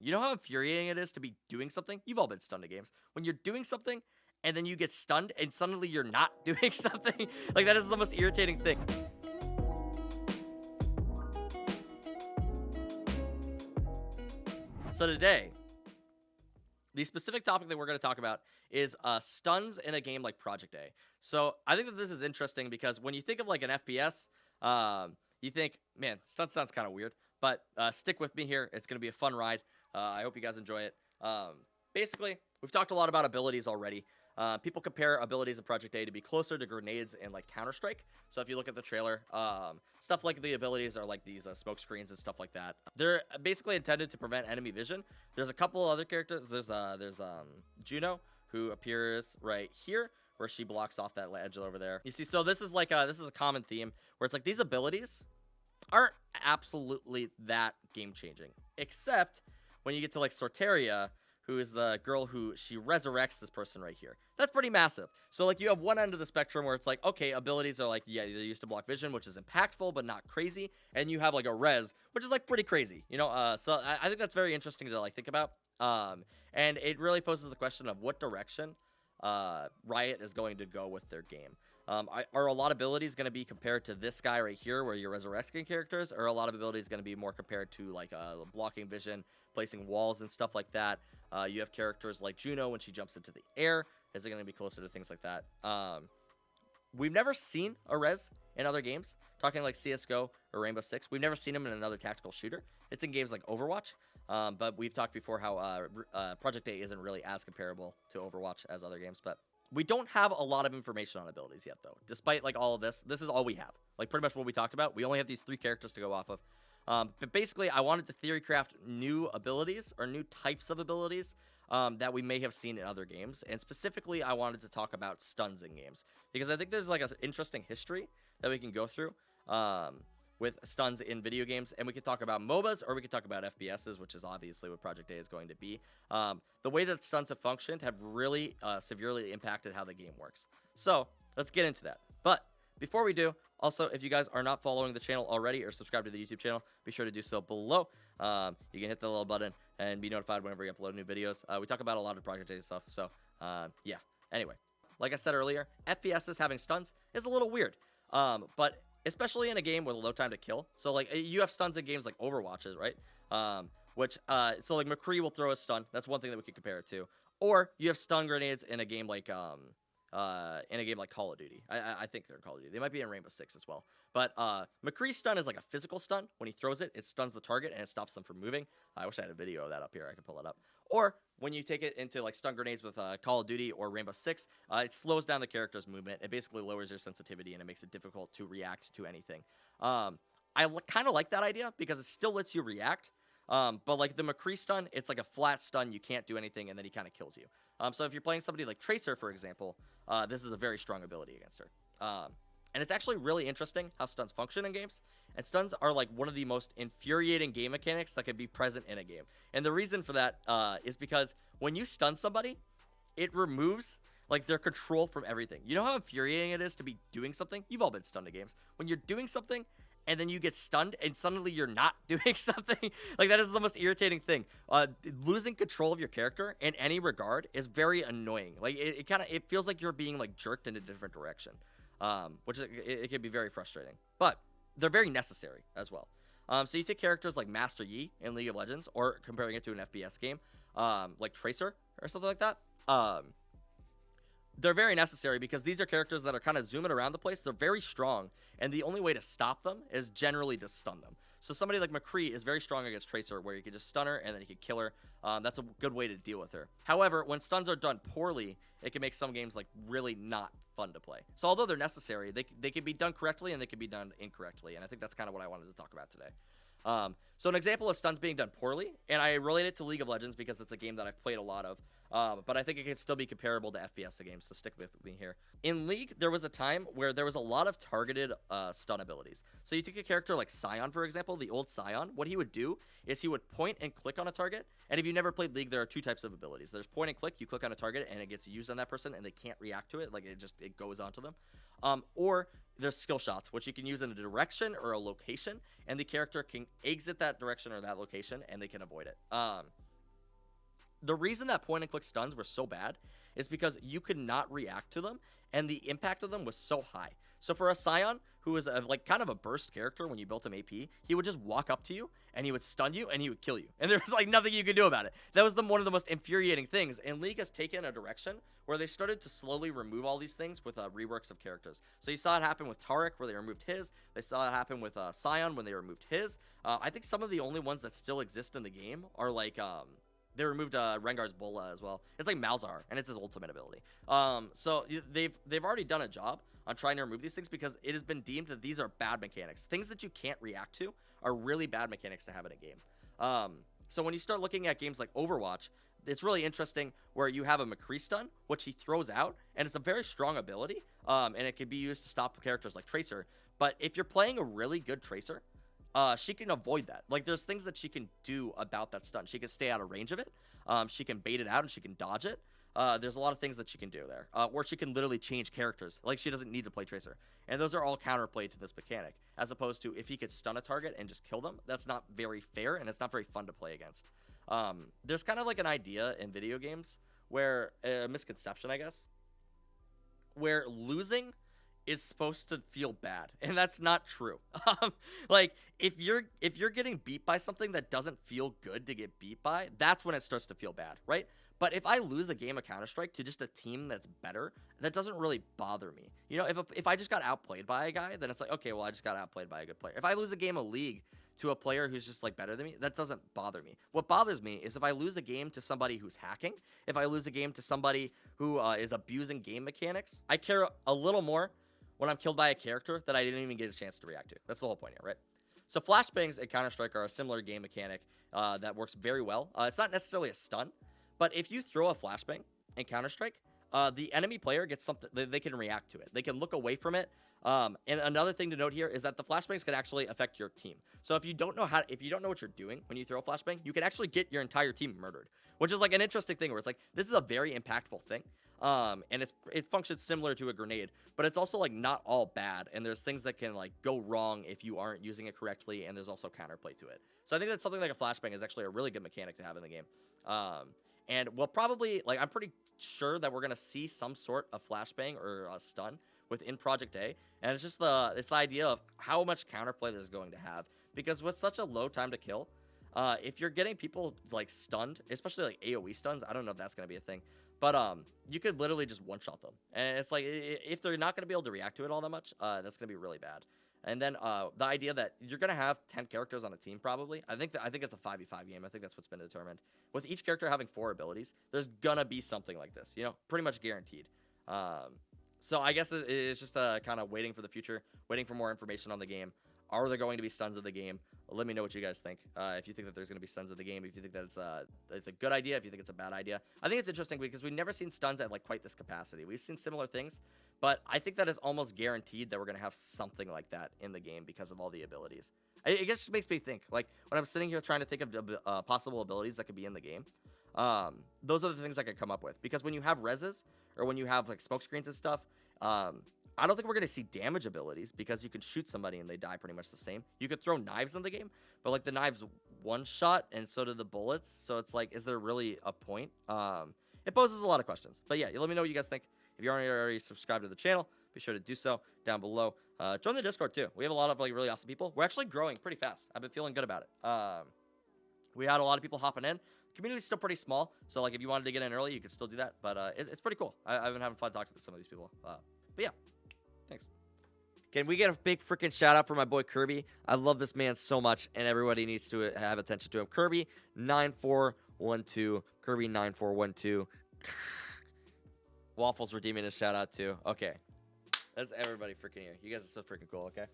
You know how infuriating it is to be doing something? You've all been stunned in games. When you're doing something and then you get stunned and suddenly you're not doing something, like that is the most irritating thing. So today, the specific topic that we're going to talk about is stuns in a game like Project A. So I think that this is interesting because when you think of like an FPS, you think, man, stun sounds kind of weird. But stick with me here. It's going to be a fun ride. I hope you guys enjoy it. Basically, we've talked a lot about abilities already. People compare abilities in Project A to be closer to grenades in like Counter-Strike. So if you look at the trailer, stuff like the abilities are like these smoke screens and stuff like that. They're basically intended to prevent enemy vision. There's a couple other characters. There's Juno, who appears right here, where she blocks off that ledge over there. You see, so this is like this is a common theme where it's like these abilities aren't absolutely that game-changing, except when you get to like Sorteria, who is the girl who she resurrects this person right here. That's pretty massive. So like you have one end of the spectrum where it's like, okay, abilities are like, yeah, they're used to block vision, which is impactful but not crazy, and you have like a res, which is like pretty crazy, you know. So I think that's very interesting to like think about. And it really poses the question of what direction Riot is going to go with their game. Are a lot of abilities going to be compared to this guy right here where you're resurrecting characters, or are a lot of abilities going to be more compared to like blocking vision, placing walls and stuff like that? You have characters like Juno when she jumps into the air. Is it going to be closer to things like that? We've never seen a res in other games, talking like CSGO or Rainbow Six. We've never seen them in another tactical shooter. It's in games like Overwatch, but we've talked before how Project A isn't really as comparable to Overwatch as other games, but we don't have a lot of information on abilities yet, though. Despite like all of this, this is all we have. Like pretty much what we talked about. We only have these 3 characters to go off of. But basically, I wanted to theory craft new abilities or new types of abilities that we may have seen in other games. And specifically, I wanted to talk about stuns in games because I think there's like an interesting history that we can go through with stuns in video games. And we could talk about MOBAs or we could talk about FPSs, which is obviously what Project A is going to be. The way that stuns have functioned have really severely impacted how the game works. So let's get into that. But before we do, also, if you guys are not following the channel already or subscribed to the YouTube channel, be sure to do so below. You can hit the little button and be notified whenever we upload new videos. We talk about a lot of Project A stuff, so yeah. Anyway, like I said earlier, FPSs having stuns is a little weird, but especially in a game with a low time to kill. So like you have stuns in games like Overwatches, right? So like McCree will throw a stun. That's one thing that we could compare it to. Or you have stun grenades in a game like Call of Duty. I think they're in Call of Duty. They might be in Rainbow Six as well. But McCree's stun is like a physical stun. When he throws it, it stuns the target and it stops them from moving. I wish I had a video of that up here. I could pull it up. Or when you take it into like stun grenades with Call of Duty or Rainbow Six, it slows down the character's movement. It basically lowers your sensitivity and it makes it difficult to react to anything. I kind of like that idea because it still lets you react. But like the McCree stun, it's like a flat stun. You can't do anything and then he kind of kills you. So if you're playing somebody like Tracer, for example, this is a very strong ability against her. And it's actually really interesting how stuns function in games. And stuns are like one of the most infuriating game mechanics that can be present in a game. And the reason for that is because when you stun somebody, it removes like their control from everything. You know how infuriating it is to be doing something? You've all been stunned in games. When you're doing something and then you get stunned and suddenly you're not doing something, like that is the most irritating thing. Losing control of your character in any regard is very annoying. Like it feels like you're being like jerked in a different direction, which it can be very frustrating. But they're very necessary as well. So you take characters like Master Yi in League of Legends, or comparing it to an FPS game, like Tracer or something like that. They're very necessary because these are characters that are kind of zooming around the place. They're very strong, and the only way to stop them is generally to stun them. So somebody like McCree is very strong against Tracer, where you can just stun her and then you can kill her. That's a good way to deal with her. However, when stuns are done poorly, it can make some games like really not fun to play. So although they're necessary, they can be done correctly and they can be done incorrectly, and I think that's kind of what I wanted to talk about today. So an example of stuns being done poorly, and I relate it to League of Legends because it's a game that I've played a lot of, but I think it can still be comparable to FPS games, so stick with me here. In League, there was a time where there was a lot of targeted stun abilities. So you take a character like Sion, for example, the old Sion. What he would do is he would point and click on a target, and if you've never played League, there are 2 types of abilities. There's point and click. You click on a target, and it gets used on that person, and they can't react to it. Like, it goes onto them. Or there's skill shots, which you can use in a direction or a location, and the character can exit that direction or that location, and they can avoid it. the reason that point and click stuns were so bad is because you could not react to them, and the impact of them was so high. So for a Scion, who is like kind of a burst character when you built him AP, he would just walk up to you and he would stun you and he would kill you, and there was like nothing you could do about it. That was one of the most infuriating things. And League has taken a direction where they started to slowly remove all these things with reworks of characters. So you saw it happen with Taric where they removed his. They saw it happen with Scion when they removed his. I think some of the only ones that still exist in the game are like they removed Rengar's Bola as well. It's like Malzahar, and it's his ultimate ability. So they've already done a job on trying to remove these things because it has been deemed that these are bad mechanics. Things that you can't react to are really bad mechanics to have in a game. So when you start looking at games like Overwatch, it's really interesting where you have a McCree stun, which he throws out, and it's a very strong ability, and it can be used to stop characters like Tracer. But if you're playing a really good Tracer, she can avoid that. Like, there's things that she can do about that stun. She can stay out of range of it. She can bait it out, and she can dodge it. There's a lot of things that she can do there. Or she can literally change characters. Like, she doesn't need to play Tracer. And those are all counterplay to this mechanic. As opposed to if he could stun a target and just kill them, that's not very fair, and it's not very fun to play against. There's kind of like an idea in video games where, a misconception, I guess, where losing is supposed to feel bad, and that's not true. Like, if you're getting beat by something that doesn't feel good to get beat by, that's when it starts to feel bad, right? But if I lose a game of Counter-Strike to just a team that's better, that doesn't really bother me. You know, if I just got outplayed by a guy, then it's like, okay, well, I just got outplayed by a good player. If I lose a game of League to a player who's just like better than me, that doesn't bother me. What bothers me is if I lose a game to somebody who's hacking, if I lose a game to somebody who is abusing game mechanics. I care a little more when I'm killed by a character that I didn't even get a chance to react to. That's the whole point here, right? So flashbangs in Counter-Strike are a similar game mechanic that works very well. It's not necessarily a stun, but if you throw a flashbang in Counter-Strike, the enemy player gets something, they can react to it. They can look away from it. And another thing to note here is that the flashbangs can actually affect your team. So if you don't know what you're doing when you throw a flashbang, you can actually get your entire team murdered, which is like an interesting thing where it's like, this is a very impactful thing. And it functions similar to a grenade, but it's also like not all bad. And there's things that can like go wrong if you aren't using it correctly. And there's also counterplay to it. So I think that something like a flashbang is actually a really good mechanic to have in the game. And we'll probably, like, I'm pretty sure that we're going to see some sort of flashbang or a stun within Project A. And it's just the idea of how much counterplay there's going to have. Because with such a low time to kill, if you're getting people, like, stunned, especially, like, AoE stuns, I don't know if that's going to be a thing. But you could literally just one-shot them. And it's like, if they're not going to be able to react to it all that much, that's going to be really bad. And then the idea that you're going to have 10 characters on a team probably. I think it's a 5v5 game. I think that's what's been determined. With each character having 4 abilities, there's going to be something like this, you know, pretty much guaranteed. So I guess it's just kind of waiting for the future, waiting for more information on the game. Are there going to be stuns of the game? Let me know what you guys think. If you think that there's going to be stuns of the game, if you think that it's a good idea, if you think it's a bad idea. I think it's interesting because we've never seen stuns at like quite this capacity. We've seen similar things, but I think that is almost guaranteed that we're going to have something like that in the game because of all the abilities. It just makes me think, like, when I'm sitting here trying to think of possible abilities that could be in the game, those are the things I could come up with. Because when you have reses, or when you have, like, smoke screens and stuff, I don't think we're going to see damage abilities because you can shoot somebody and they die pretty much the same. You could throw knives in the game, but, like, the knives one-shot and so do the bullets. So it's like, is there really a point? It poses a lot of questions. But, yeah, let me know what you guys think. If you aren't already subscribed to the channel, be sure to do so down below. Join the Discord, too. We have a lot of, like, really awesome people. We're actually growing pretty fast. I've been feeling good about it. We had a lot of people hopping in. The community's still pretty small, so, like, if you wanted to get in early, you could still do that. But it's pretty cool. I've been having fun talking to some of these people. But, yeah. Thanks. Can we get a big freaking shout out for my boy Kirby? I love this man so much, and everybody needs to have attention to him. Kirby9412. Kirby9412. Waffles redeeming a shout out too. Okay. That's everybody freaking here. You guys are so freaking cool, okay?